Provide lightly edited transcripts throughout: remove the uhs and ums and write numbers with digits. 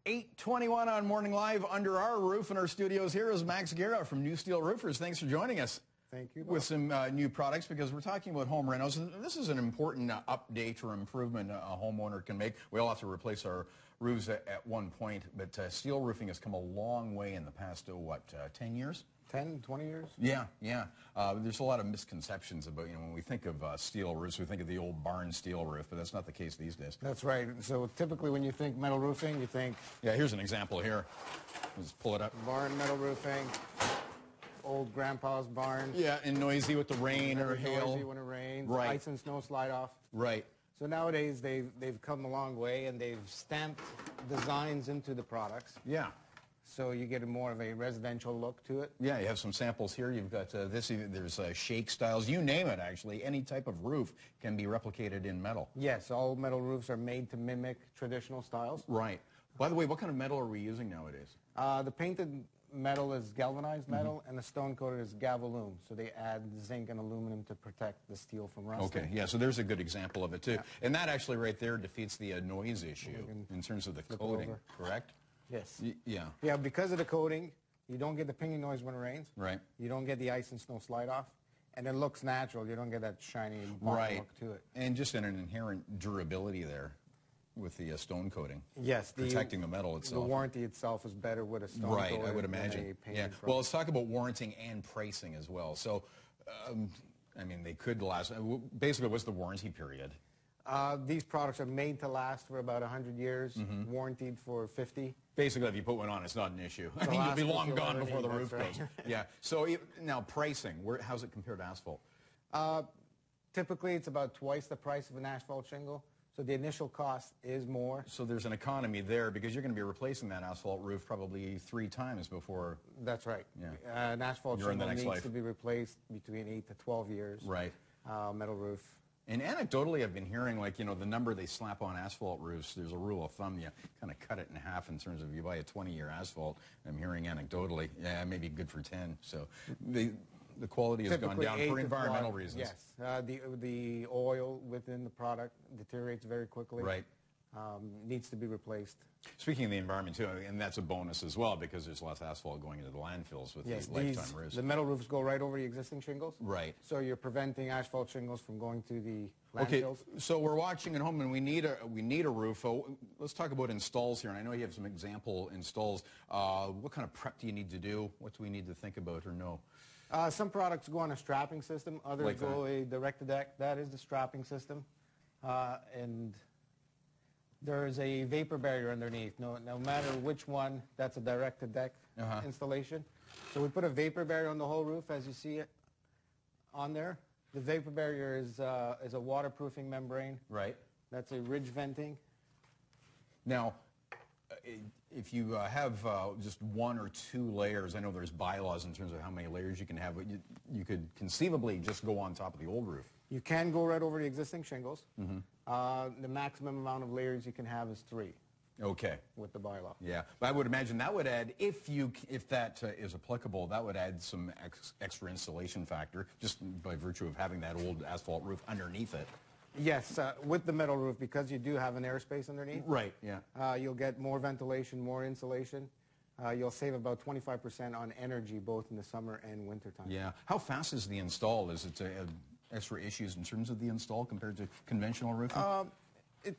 8:21 on Morning Live under our roof in our studios. Here is Max Guerra from New Steel Roofers. Thanks for joining us. Thank you. With some new products, because we're talking about home renos. This is an important update or improvement a homeowner can make. We all have to replace our roofs at one point, but steel roofing has come a long way in the past, 10 years? 10, 20 years? Yeah. There's a lot of misconceptions about, when we think of steel roofs, we think of the old barn steel roof, but that's not the case these days. That's right. So typically when you think metal roofing, you think... Yeah, here's an example here. Just pull it up. Barn metal roofing. Old grandpa's barn. Yeah, and noisy with the rain or hail. Noisy when it rains. Right. Ice and snow slide off. Right. So nowadays they've come a long way, and they've stamped designs into the products. Yeah. So you get more of a residential look to it. Yeah, you have some samples here. You've got there's shake styles. You name it, actually. Any type of roof can be replicated in metal. Yes, all metal roofs are made to mimic traditional styles. Right. By the way, what kind of metal are we using nowadays? The painted metal is galvanized metal, and the stone coated is Gavalume. So they add zinc and aluminum to protect the steel from rusting. Okay, yeah, so there's a good example of it too. Yeah. And that actually right there defeats the noise issue in terms of the coating, correct? Yes. Yeah. Yeah, because of the coating, you don't get the pinging noise when it rains. Right. You don't get the ice and snow slide off. And it looks natural. You don't get that shiny look to it. And just an inherent durability there with the stone coating. Yes. Protecting the metal itself. The warranty itself is better with a stone coating. Right, I would imagine. Yeah. Well, let's talk about warranting and pricing as well. So, I mean, they could last. Basically, what's the warranty period? These products are made to last for about 100 years, warranted for 50. Basically, if you put one on, it's not an issue. I mean, you'll be long gone before the roof goes. Yeah. So now pricing, how's it compared to asphalt? Typically, it's about twice the price of an asphalt shingle. So the initial cost is more. So there's an economy there because you're going to be replacing that asphalt roof probably 3 times before. That's right. Yeah. An asphalt shingle needs to be replaced between 8 to 12 years. Right. Metal roof. And anecdotally, I've been hearing, like, the number they slap on asphalt roofs, there's a rule of thumb. You kind of cut it in half in terms of you buy a 20-year asphalt. I'm hearing anecdotally, yeah, maybe good for 10. So the quality has gone down for environmental reasons. Yes. The oil within the product deteriorates very quickly. Right. Needs to be replaced. Speaking of the environment, too, and that's a bonus as well because there's less asphalt going into the landfills with these lifetime roofs. The metal roofs go right over the existing shingles. Right. So you're preventing asphalt shingles from going to the landfills. Okay, so we're watching at home and we need a roof. Let's talk about installs here. And I know you have some example installs. What kind of prep do you need to do? What do we need to think about or know? Some products go on a strapping system. Others go a direct-to-deck. That is the strapping system. And there is a vapor barrier underneath. No matter which one, that's a direct-to-deck installation. So we put a vapor barrier on the whole roof, as you see it on there. The vapor barrier is a waterproofing membrane. Right. That's a ridge venting. Now, if you have just 1 or 2 layers, I know there's bylaws in terms of how many layers you can have, but you could conceivably just go on top of the old roof. You can go right over the existing shingles. The maximum amount of layers you can have is 3. Okay. With the bylaw. Yeah, but I would imagine that would add, if that is applicable, that would add some extra insulation factor just by virtue of having that old asphalt roof underneath it. Yes, with the metal roof, because you do have an airspace underneath. Right, yeah. You'll get more ventilation, more insulation. You'll save about 25% on energy both in the summer and winter time. Yeah. How fast is the install? Is it extra issues in terms of the install compared to conventional roofing? It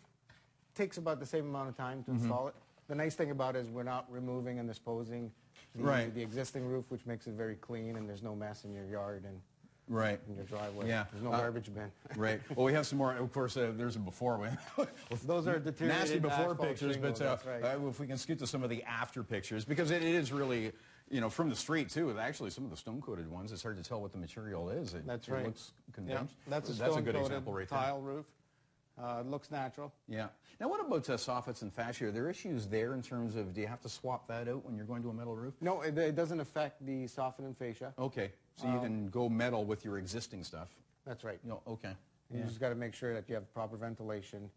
takes about the same amount of time to install it. The nice thing about it is we're not removing and disposing the existing roof, which makes it very clean and there's no mess in your yard and in your driveway. Yeah. There's no garbage bin. Right. Well, we have some more. Of course, there's a before. Those are deteriorated nasty before pictures, shingles, but if we can scoot to some of the after pictures, because it is really, from the street too. Actually, some of the stone-coated ones, it's hard to tell what the material is. That's right. It looks conventional. Yeah, that's a stone-coated tile roof. It looks natural. Yeah. Now, what about soffits and fascia? Are there issues there in terms of, do you have to swap that out when you're going to a metal roof? No, it doesn't affect the soffit and fascia. Okay. So you can go metal with your existing stuff. That's right. Okay. You just got to make sure that you have proper ventilation.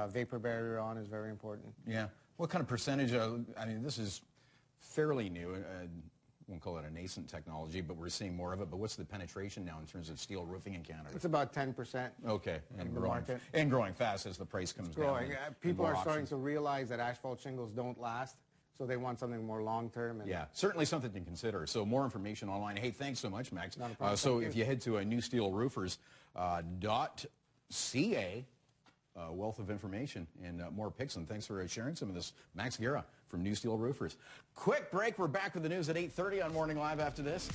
Vapor barrier on is very important. Yeah. What kind of percentage I mean, this is fairly new. won't call it a nascent technology, but we're seeing more of it. But what's the penetration now in terms of steel roofing in Canada? It's about 10%. Okay, and the growing, market. and growing fast as the price comes Growing. down. People are starting to realize that asphalt shingles don't last, so they want something more long-term. Yeah, certainly something to consider. So more information online. Hey, thanks so much, Max. Not a problem. So if you head to newsteelroofers.ca, wealth of information and more picks. And thanks for sharing some of this. Max Guerra from New Steel Roofers. Quick break. We're back with the news at 8:30 on Morning Live after this.